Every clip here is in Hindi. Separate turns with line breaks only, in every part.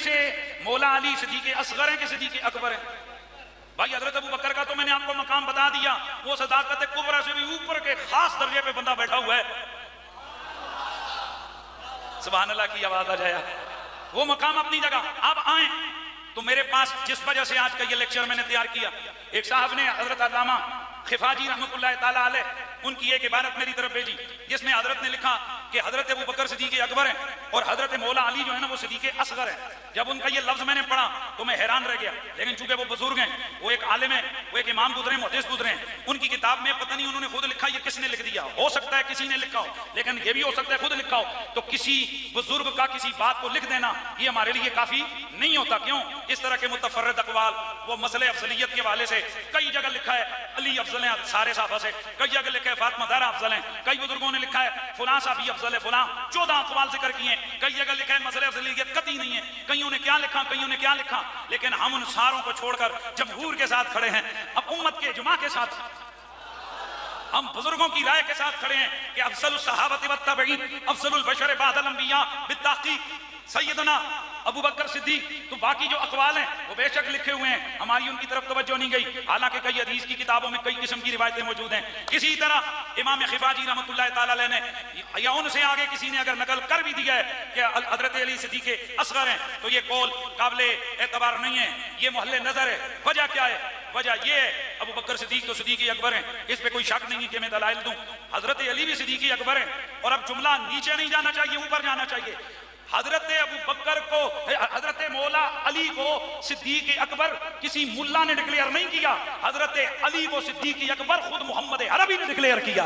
से मौला अली सिद्दीक़ असग़र हैं कि सिद्दीक़ अकबर हैं? भाई हजरत अबू बकर का तो मैंने आपको मकाम बता दिया, वो सदाकत कुबरा से भी ऊपर के खास दर्जे पे बंदा बैठा हुआ है। सुभान अल्लाह की आवाज आ जाए, वो मकाम अपनी जगह। अब आए तो मेरे पास जिस वजह से आज का ये लेक्चर मैंने तैयार किया, एक साहब ने हजरत अल्लामा खिफाजी रहमतुल्लाह ताला अलैह उनकी एक इबारत मेरी तरफ भेजी, जिसमें हजरत ने लिखा कि हजरत अबू बकर सिद्दीक़ अकबर हैं और हजरत मौला अली जो है ना वो सिद्दीक़ असग़र है। जब उनका ये लफ्ज मैंने पढ़ा तो मैं हैरान रह गया, लेकिन चूंकि वो बुजुर्ग हैं, वो एक आलिम है, वो एक इमाम गुजरे, मुहद्दिस गुजरे हैं, उनकी किताब में पता नहीं उन्होंने खुद लिखा ये किसने लिख दिया, हो सकता है किसी ने लिखा हो, लेकिन ये भी हो सकता है खुद लिखा हो। तो किसी बुजुर्ग का किसी बात को लिख देना ये हमारे लिए काफी नहीं होता। क्यों? इस तरह के मुतफर्रिद अक़वाल, वो मसले अफजलियत के हवाले से कई जगह लिखा है अली अफजल है सारे साहबा से, कई जगह लिखा है फातिमा ज़हरा अफजल है, कई बुजुर्गों ने लिखा है फुलां साहबी अफजल है, फुलां 14 अक़वाल जिक्र किए, कई जगह लिखा है मसले अफजलियत कतई नहीं है, कईयों ने क्या लिखा कईयों ने क्या लिखा, लेकिन हम उन सारों को छोड़कर जमहूर के साथ खड़े हैं, अब उम्मत के इजमा के साथ, हम बुजुर्गों की राय के साथ खड़े हैं कि अफजलुस सहाबती व ताबईन अफजलुल बशर बअदल अंबिया बित्तहक़ीक़ सैयदना अबू बकर सिद्दीक। तो बाकी जो अक़वाल हैं वो बेशक लिखे हुए हैं, हमारी उनकी तरफ तवज्जो नहीं गई, हालांकि कई हदीस की किताबों में कई किस्म की रिवायतें मौजूद हैं। इसी तरह इमाम खिफाजी रहमतुल्लाह ताला अलैह ने या उनसे आगे किसी ने अगर नकल कर भी दिया है कि हजरत अली सिद्दीक़ असग़र हैं तो ये कौल काबिले एतबार नहीं है, ये मोहल्ले नजर है। वजह क्या है? वजह ये है अबू बकर सिद्दीक तो सिद्दीक़ अकबर हैं, इस पे कोई शक नहीं है कि मैं दलाइल दूं। हजरत अली भी सिद्दीक़ अकबर हैं, और अब जुमला नीचे नहीं जाना चाहिए, ऊपर जाना चाहिए। हजरत अबू बकर को, हजरत मौला अली को सिद्दीक़ अकबर किसी मुल्ला ने डिक्लेयर नहीं किया, हजरत अली को सिद्दीक़ अकबर खुद मोहम्मद अरबी ने डिक्लेयर किया।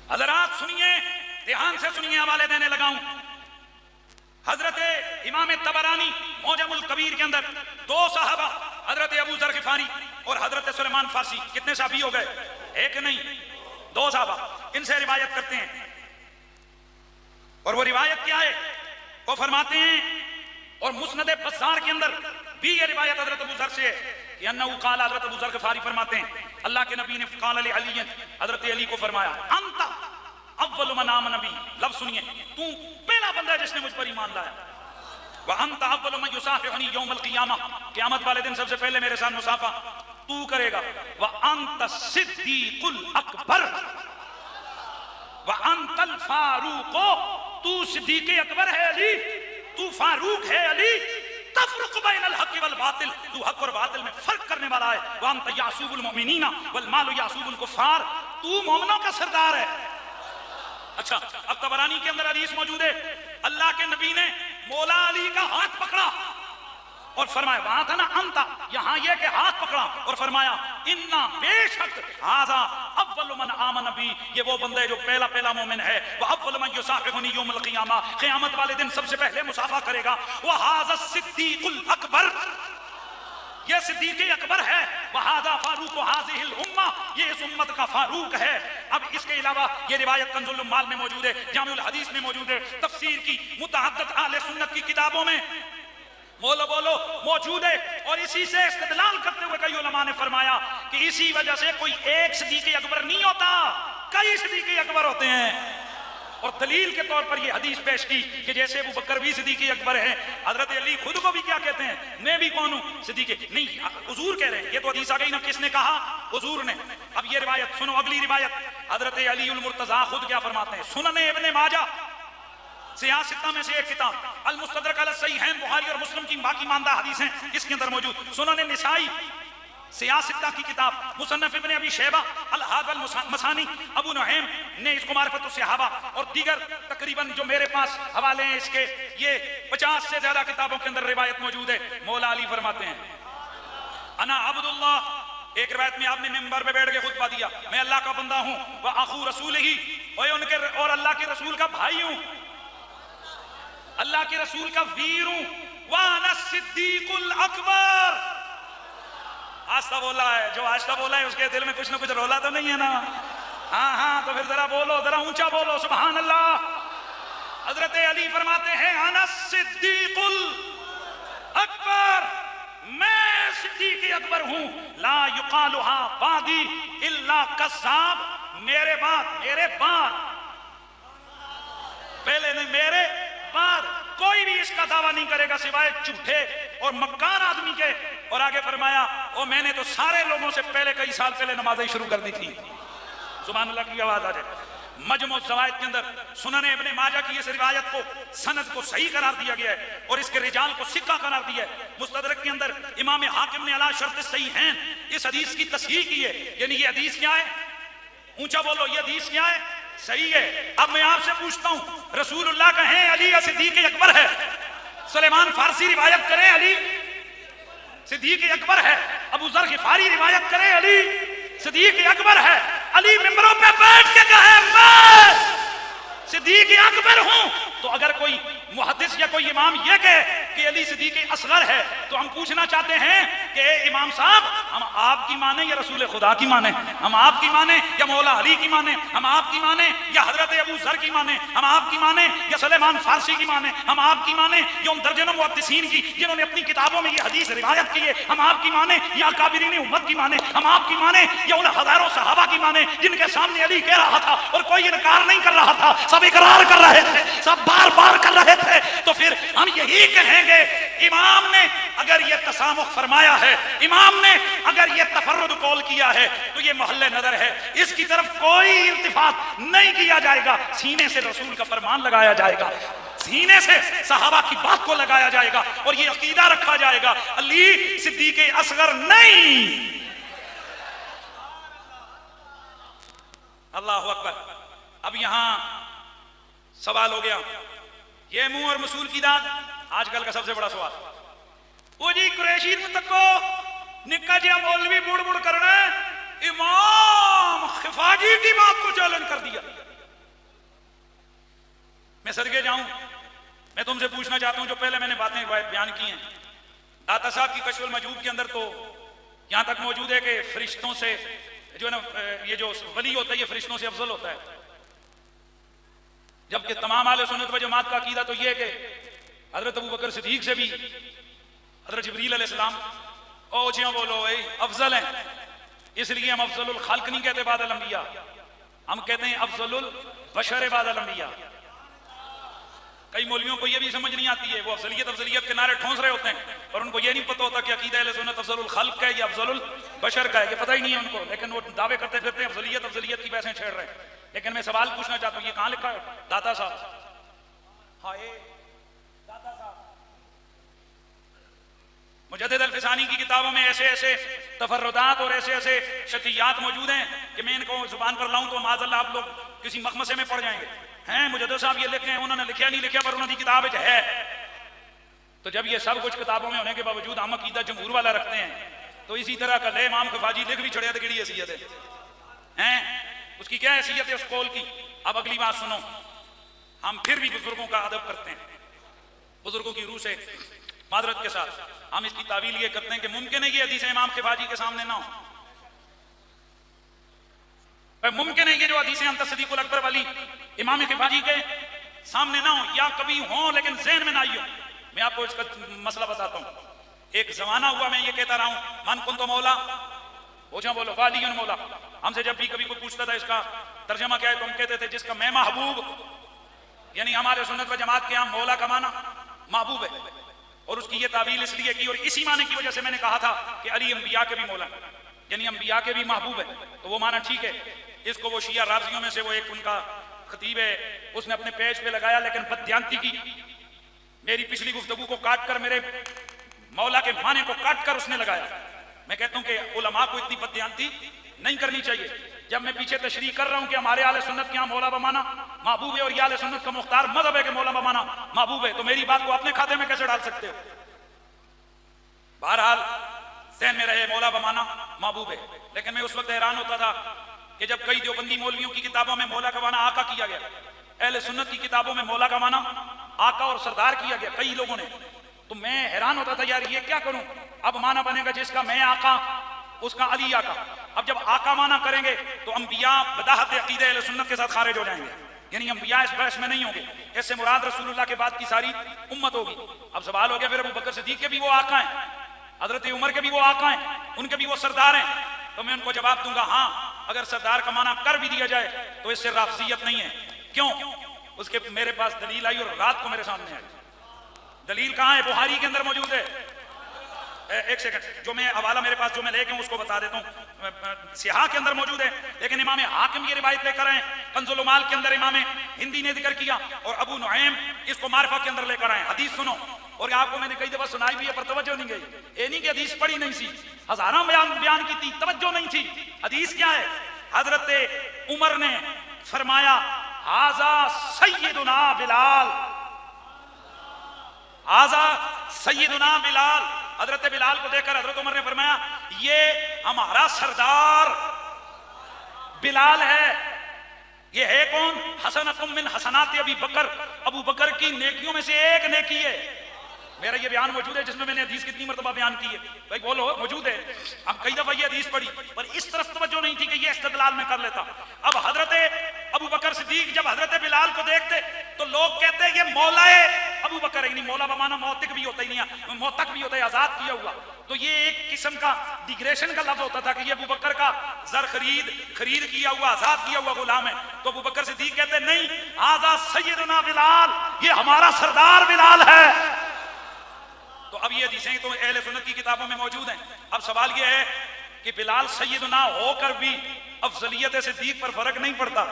हजरात सुनिए, ध्यान से सुनिए, हवाले देने लगाऊं। हजरत इमाम तबरानी मौजमुल कबीर के अंदर दो साहबा, हजरत अबू ज़र ग़िफ़ारी और हजरत सुलेमान फारसी, कितने साहबी हो गए? एक नहीं, दो साहबा, इनसे रिवायत करते हैं। और वो रिवायत क्या है? वो फरमाते हैं, और मुस्नद बज़्ज़ार के अंदर भी ये रिवायत हजरत अबू ज़र से है कि अन्नहु क़ाल, हजरत अबू ज़र ग़िफ़ारी फरमाते हैं अल्लाह के नबी ने क़ाल अली, हजरत अली को फरमाया अंता अव्वलु मन आमन बी, लफ्ज़ सुनिए, तू पहला बंदा है जिसने मुझ पर ईमान लाया। व अंता अव्वलु मन युसाफ़िहुनी यौमल क़ियामा, क़यामत वाले दिन सबसे पहले मेरे साथ मुसाफ़ा तू करेगा। व अंत सिद्दीक़ुल अकबर व अंतल फारूक़, तू सिद्दीक़ अकबर है अली, तू फारूक है अली, तफ़रुक़ बैनल हक़्क़ि वल बातिल, तू हक़ और बातिल में फर्क करने वाला है। व अंत यासूबुल मुमिनीना वल मालु यासूबुल कुफ़ार, तू मोमिनों का सरदार है। अच्छा, अब तबरानी के अंदर हदीस मौजूद है, अल्लाह के नबी ने मौला अली का हाथ पकड़ा और फरमाया, वहां था ना अंता, यहां ये कि हाथ पकड़ा और फरमाया इन्ना बेशक हाज़ा अव्वलु मन आमन बी, ये वो बंदा है जो पहला पहला मोमिन है। वह अव्वलु मन युसाफ़िहुनी यौमल क़ियामा, क़यामत वाले दिन सबसे पहले मुसाफ़ा करेगा। वह हाज़ा सिद्दीक़ुल अकबर, ये सिद्दीक़ अकबर है। वहाज़ा फारूक़ हाज़िहिल उम्मा, ये इस उम्मत का फारूक है। अब इसके अलावा ये रिवायत कंज़ुल उम्माल में मौजूद है, जामिउल हदीस में मौजूद है, तफसीर की मुतअद्दिद अहले सुन्नत की किताबों में बोलो मौजूद है। और इसी से इस्तिदलाल करते हुए कई उलमा ने फरमाया कि इसी वजह से कोई एक सिद्दीक़ अकबर नहीं होता, कई सिद्दीक़ अकबर होते हैं। और दलील के तौर पर यह हदीस पेश की कि जैसे अबू बकर भी सिद्दीक़ अकबर है, हजरत अली खुद को भी क्या कहते हैं, मैं भी कौन हूं, सिद्दीक़ नहीं, हुजूर कह रहे हैं। ये तो हदीस आ गई ना, किसने कहा? हुजूर ने। अब ये रिवायत सुनो, अगली रिवायत हजरत अली उल मुर्तज़ा खुद क्या फरमाते हैं, सुनन इब्न माजा सियासत में से एक किताब, अल मुस्तदरक अल सहीहैन, बुखारी और मुस्लिम की बाकी मानदा हदीसें इसके अंदर मौजूद, सुनन निसाई सियासत की किताब, मुसन्नफ इब्न अबी शैबा, अल हादल मसानी, अबू नुहैम ने इसको मारिफत सहाबा और दीगर तकरीबन जो मेरे पास हवाले हैं इसके, ये 50 से ज्यादा किताबों के अंदर रिवायत मौजूद है। मौला अली फरमाते हैं अना अब्दुल्लाह, एक रिवायत में आपने मिंबर पे बैठ के खुतबा दिया, मैं अल्लाह का बंदा हूं, वह अखू रसूल ही, और अल्लाह के रसूल का भाई हूं, अल्लाह के रसूल का वीर हूं। वाना सिद्दीकुल अकबर, आस्था बोला है, जो आस्था बोला है उसके दिल में कुछ ना कुछ रोला तो नहीं है ना? हाँ, तो फिर जरा बोलो, जरा ऊंचा बोलो, सुभान अल्लाह। हजरत अली फरमाते हैं आना सिद्दीकुल अकबर, मैं सिद्दीक अकबर हूं, ला युकालुहा बादी इल्ला कस्साब, मेरे बाद पहले नहीं, मेरे बाद कोई भी इसका दावा नहीं करेगा सिवाय झूठे और मक्कार आदमी के। और आगे फरमाया, ओ मैंने तो सारे लोगों से पहले कई साल पहले नमाजें शुरू कर दी थी। सुभान अल्लाह की आवाज आ जाए। मजमू ज़वाइद के अंदर सुनन इब्ने माजा की इस रिवायत को सनद को सही करार दिया गया है और इसके रिजाल को सिक्का करार दिया है। मुस्तदरक के अंदर इमाम हाकिम ने अला शर्त सही हैं इस हदीस की तस्हीह की है। यानी ये हदीस क्या है? ऊंचा बोलो, ये हदीस क्या है? सही है। अब मैं आपसे पूछता हूं, रसूलुल्लाह कहें अली या सिद्दीक अकबर है? सुलेमान फारसी रिवायत करें अली सिद्दीक अकबर है, अबू ज़र गिफारी रिवायत करें अली सिद्दीक अकबर है, अली मिंबरों पे बैठ के कहे मैं सिद्दीक अकबर हूं, तो अगर कोई मुहद्दिस या कोई इमाम ये कहे कि अली सिद्दीक असगर है, तो हम पूछना चाहते हैं कि इमाम साहब, हम आपकी माने या रसूल खुदा की माने? हम आपकी माने या मौला अली की माने? हम आपकी माने या हजरत अबू ज़र की माने? हम आपकी माने या सुलेमान फारसी की माने? हम आपकी माने या उन दर्जनों मुहद्दिसीन की जिन्होंने अपनी किताबों में ये हदीस रिवायत की है? हम आपकी माने या काबिरीन उम्मत की माने? हम आपकी माने या उन हजारों सहाबा की माने जिनके सामने अली कह रहा था और कोई इनकार नहीं कर रहा था, सब इकरार कर रहे थे, सब बार बार कर रहे थे? तो फिर हम यही कहेंगे, इमाम ने अगर ये तसामुख फरमाया है, इमाम ने अगर ये तफर्रुद कौल किया है, तो ये मोहल्ले नजर है, इसकी तरफ कोई इल्तिफात नहीं किया जाएगा। सीने से रसूल का फरमान लगाया जाएगा, सीने से सहाबा की बात को लगाया जाएगा और ये अकीदा रखा जाएगा अली सिद्दीक असगर नहीं। अल्लाह अकबर। अब यहां सवाल हो गया, ये मुंह और मसूल की दाद आजकल का सबसे बड़ा सवाल। वो जी कुरैशी तको निक्का जिया मौलवी बुड़ बुड़ करना, इमाम खिफाजी की बात को चैलेंज कर दिया। मैं सदके जाऊं, मैं तुमसे पूछना चाहता हूं, जो पहले मैंने बातें बयान की हैं, दाता साहब की कश्फुल मजूब के अंदर तो यहां तक मौजूद है कि फरिश्तों से जो है ना, ये जो वली होता है ये फरिश्तों से अफजल होता है, जबकि तमाम आले सुन्नत व जमात का अकीदा तो ये है कि हजरत अबू बकर सिद्दीक से भी हजरत जिब्रील अलैहिस्सलाम ओ जी बोलो अफजल हैं, इसलिए हम अफजलुल खल्क नहीं कहते बादल अंबिया, हम कहते हैं अफजलुल बशर बादल अंबिया। कई मौलवियों को यह भी समझ नहीं आती है, वो अफजलियत के नारे ठोंस रहे होते हैं और उनको यह नहीं पता होता कि अकीदा अहले सुन्नत अफजलुल खल्क का है या अफजलुल बशर का है, ये पता ही नहीं है उनको, लेकिन वो दावे करते फिरते हैं अफजलियत की बहसें छेड़ रहे हैं। लेकिन मैं सवाल पूछना चाहता हूं, ये कहां लिखा है? दाता साहब, हाँ ये दाता साहब मुजद्दिद अल-फिसानी की किताबों में ऐसे ऐसे तफर्रुदात और ऐसे ऐसे शतियात मौजूद हैं कि मैं इनको जुबान पर लाऊं तो माज़अल्लाह आप लोग किसी मखमसे में पड़ जाएंगे। हैं मुजद्दिद साहब ये लिखे हैं, उन्होंने लिखा नहीं लिखा पर उन्होंने किताब है। तो जब ये सब कुछ किताबों में होने के बावजूद हम अकीदा जमहूर वाला रखते हैं, तो इसी तरह का ले इमाम खिफाजी लिख भी छड़िया तो किहड़ी हैसियत है? उसकी क्या हैसियत है उस कौल की? अब अगली बात सुनो, हम फिर भी बुजुर्गों का अदब करते हैं, बुजुर्गों की रूह से मादरत के साथ हम इसकी तावील ये करते हैं कि मुमकिन है ये हदीस इमाम खिफाजी के सामने ना हो, मुमकिन है ये जो हदीसें अंत सिद्दीकुल अकबर वाली इमाम खिफाजी के सामने ना हो, या कभी हो लेकिन ज़हन में ना आई हो। मैं आपको इसका मसला बताता हूं। एक जमाना हुआ, मैं ये कहता रहा हूं, मन कुन तो मौला ओझा बोलो वाली मौला। हमसे जब भी कभी कोई पूछता था इसका तर्जमा क्या है, तो हम कहते थे जिसका मैं महबूब, यानी हमारे सुन्नत व जमात के यहाँ मौला का माना महबूब है, और उसकी ये तावील इसलिए की और इसी माने की वजह से मैंने कहा था कि अली अंबिया के भी मौला, यानी अंबिया के भी महबूब है, तो वो माना ठीक है। इसको वो शिया राजियों में से वो एक उनका खतीब है, उसने अपने पेज पे लगाया, लेकिन बददियांती की मेरी पिछली गुफ्तगू को काट कर, मेरे मौला के माने को काट कर उसने लगाया। मैं कहता हूं कि उलमा को इतनी बददियांती नहीं करनी चाहिए। जब मैं पीछे तशरीह कर रहा हूं कि हमारे आले सुन्नत के यहाँ मौला बमाना महबूब है और ये आले सुन्नत का मुख्तार मजहब है कि मौला बमाना महबूब है, तो मेरी बात को अपने खाते में कैसे डाल सकते हो? बहरहाल ज़हन में रहे मौला बमाना महबूब है। लेकिन मैं उस वक्त हैरान होता था कि जब कई देवबंदी मौलवियों की किताबों में मौला का माना आका किया गया, अहले सुन्नत की किताबों में मौला का माना आका और सरदार किया गया कई लोगों ने, तो मैं हैरान होता था यार ये क्या करूं? अब माना बनेगा जिसका मैं आका उसका अली आका। अब जब आका माना करेंगे तो अंबिया बदाहत अकीदे अहले सुन्नत के साथ खारिज हो जाएंगे, यानी अंबिया इस बहस में नहीं होंगे। इससे मुराद रसूलुल्लाह के बाद की सारी उम्मत होगी। अब सवाल हो गया फिर अबू बकर सिद्दीक के भी वो आका हैं, हजरत उमर के भी वो आका हैं, उनके भी वो सरदार हैं, तो मैं उनको जवाब दूंगा हाँ, अगर सरदार का माना कर भी दिया जाए तो इससे राफजियत नहीं है। क्यों? उसके मेरे पास दलील आई और रात को मेरे सामने आई। दलील कहां है? बुखारी के अंदर मौजूद है। एक सेकंड, जो मैं हवाला मेरे पास जो मैं लेके उसको बता देता हूँ। सिहा के अंदर मौजूद है, लेकिन इमाम हाकिम ये रिवायत लेकर आए, कंजुल उमाल के अंदर इमाम हिंदी ने जिक्र किया, और अबू नुऐम इसको मारिफा के अंदर लेकर आए। हदीस सुनो, और आपको मैंने कई दफा सुनाई भी है पर तवज्जो नहीं गई। ये नहीं कि हदीस पढ़ी नहीं थी, हजारों बयान की थी, तवज्जो नहीं थी। हदीस क्या है? हजरत उमर ने फरमाया हाजा सय्यदुना बिलाल, हाजा सय्यदुना बिलाल। हजरत बिलाल को देखकर हजरत उमर ने फरमाया ये हमारा सरदार बिलाल है। ये है कौन? हसनतुम मिन हसनात अबी बकर, अबू बकर की नेकियों में से एक नेकी है। मेरा ये बयान मौजूद है जिसमें मैंने हदीस कितनी मरतबा बयान की है, भाई बोलो, मौजूद है। अब कई दफा ये हदीस पढ़ी पर इस तरफ तवज्जो नहीं थी कि ये इस्तेदलाल में कर लेता। अब हजरत अबू बकर सिद्दीक जब हजरत बिलाल को देखते तो लोग कहते ये मौलाए अबू बकर है। नहीं, मौला बमाना मौतिक भी होता ही नहीं है, मौतक भी होता है, आजाद किया हुआ। तो ये एक किस्म का डिग्रेशन का लफ्ज होता था कि ये अबू बकर का जर खरीद किया हुआ, आजाद किया हुआ गुलाम है। तो अबू बकर सिद्दीक कहते नहीं, हाजा सय्यदुना बिलाल, ये हमारा सरदार बिलाल है। तो अब ये हदीसें तो अहले सुन्नत की किताबों में मौजूद हैं। अब सवाल ये है कि बिलाल सय्यदुना होकर भी अफजलियत सिद्दीक पर फर्क नहीं पड़ता।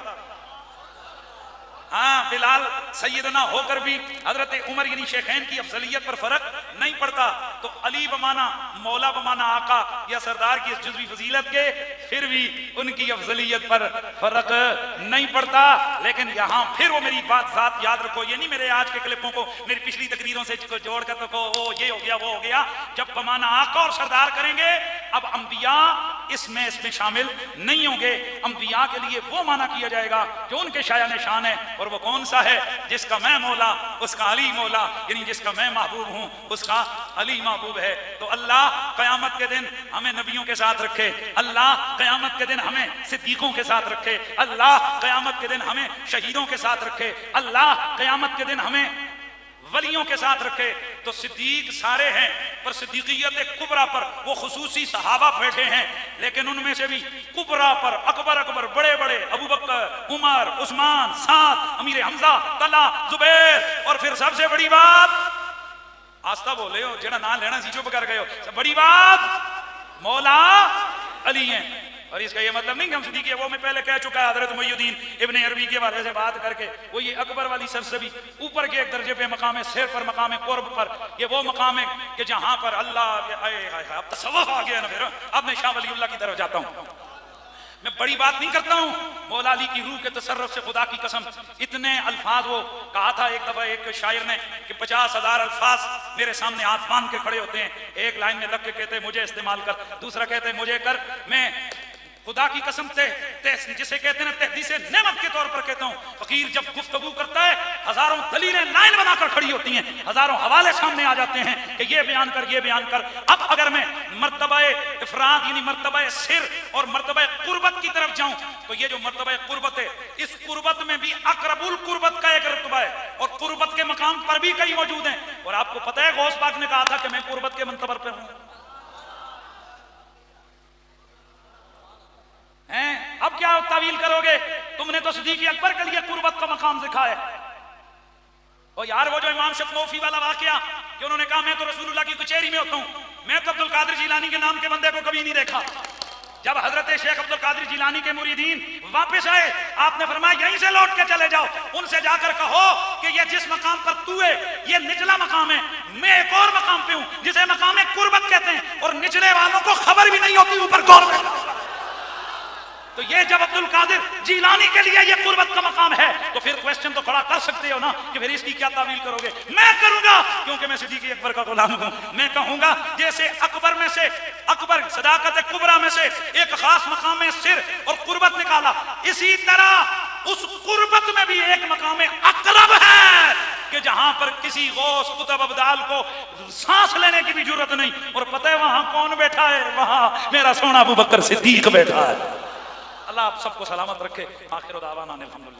हाँ, बिलाल सैयदना होकर भी हजरत उमर यानी शेखैन की अफजलियत पर फर्क नहीं पड़ता। तो अली बमाना मौला बमाना आका या सरदार की जुज़वी फजीलत के, फिर भी उनकी अफजलियत पर फर्क नहीं पड़ता। लेकिन यहाँ फिर वो मेरी बात साथ याद रखो, ये नहीं मेरे आज के क्लिपों को मेरी पिछली तकरीरों से जोड़कर तो वो ये हो गया वो हो गया। जब बमाना आका और सरदार करेंगे, अब अंबिया इसमें शामिल नहीं होंगे। अंबिया के लिए वो माना किया जाएगा जो उनके शाया निशान है, और वो कौन सा है? जिसका मैं मौला उसका अली मौला, यानी जिसका मैं महबूब हूं उसका अली महबूब है। तो अल्लाह कयामत के दिन हमें नबियों के साथ रखे, अल्लाह कयामत के दिन हमें सिद्दीकों के साथ रखे, अल्लाह कयामत के दिन हमें शहीदों के साथ रखे, अल्लाह कयामत के दिन हमें वलियों के साथ रखे। तो सिद्दीक सारे हैं, पर सिद्दीकियत कुबरा पर वो खुसूसी सहाबा बैठे हैं, लेकिन उनमें से भी कुबरा पर अकबर बड़े बड़े अबू बकर, उमर, उस्मान, साद, अमीर हमजा, तला, जुबैर, और फिर सबसे बड़ी बात आस्था बोले हो जेड़ा ना लेना सी चुप कर गए हो, बड़ी बात मौला अली हैं। और इसका ये मतलब नहीं कि हम सिद्दीक है, वो मैं पहले कह चुका है हजरत मुइयुद्दीन इब्ने अरबी के बारे से बात करके, वो ये अकबर वाली सरसबी ऊपर के एक दर्जे पे मकाम है, सिर पर मकाम है, कुर्ब पर, ये वो मकाम है कि जहां पर अल्लाह, अब तसव्वुफ आ गया ना। फिर अब मैं शाह वलीउल्लाह की तरफ जाता हूं। मैं बड़ी बात नहीं करता हूं, मौला अली की रूह के तसर्रुफ से खुदा की कसम इतने अल्फाज, वो कहा था एक दफा एक शायर ने कि 50,000 अल्फाज मेरे सामने हाथ बांध के खड़े होते हैं, एक लाइन में लग के कहते हैं मुझे इस्तेमाल कर, दूसरा कहते हैं मुझे कर। मैं खुदा की कसम जिसे कहते हैं तहदीसे नेमत के तौर पर कहता हूं, फकीर जब गुफ्तगू करता है हजारों दलीलें लाइन बनाकर खड़ी होती हैं, हजारों हवाले सामने आ जाते हैं कि ये बयान कर, ये बयान कर। अब अगर मैं मर्तबा इफराद यानी मर्तबा सिर और मर्तबा कुर्बत की तरफ जाऊं, तो ये जो मर्तबा कुर्बत है, इस कुर्बत में भी अकरबुल कुर्बत का एक रुतबा है, और कुर्बत के मकाम पर भी कई मौजूद हैं। और आपको पता है गौस पाक ने कहा था कि मैं कुर्बत के मंतबर पे हूं। अब क्या तावील करोगे? तुमने तो सिद्दीक़ अकबर के लिए कुर्बत का मकाम दिखाया। और यार वो जो इमाम शतनोफी वाला वाकया कि उन्होंने कहा मैं तो रसूलुल्लाह की कचहरी में होता हूं, मैं तो अब्दुल कादिर जिलानी के नाम के बंदे को कभी नहीं देखा। जब हजरत शेख अब्दुल कादिर जिलानी के मुरीदीन वापस आए, आपने फरमाया यहीं से लौट के चले जाओ, उनसे जाकर कहो कि ये जिस मकाम पर तू है ये निचला मकाम है, मैं एक और मकाम पे हूं जिसे मकाम कुर्बत कहते हैं, और निचले वालों को खबर भी नहीं होती ऊपर कौन है। तो ये जब अब्दुल कादिर जिलानी के लिए ये कुर्बत का मकाम है, तो फिर क्वेश्चन तो खड़ा कर सकते हो ना कि फिर इसकी क्या तावील करोगे? मैं करूंगा क्योंकि मैं सिद्दीक़ अकबर का गुलाम हूं। मैं कहूंगा जैसे अकबर में से, अकबर सदाकत कुबरा में से एक खास मकाम में सिर और कुर्बत निकाला, इसी तरह उस कुर्बत में भी एक मकाम अकरब है कि जहां पर किसी गौस कुतुब अब्दाल को सांस लेने की भी जरूरत नहीं। और पता है वहां कौन बैठा है? वहां मेरा सोना अबू बकर सिद्दीक बैठा है। अल्लाह आप सबको सलामत रखे। आखिर दावाना अल्हम्दुलिल्लाह।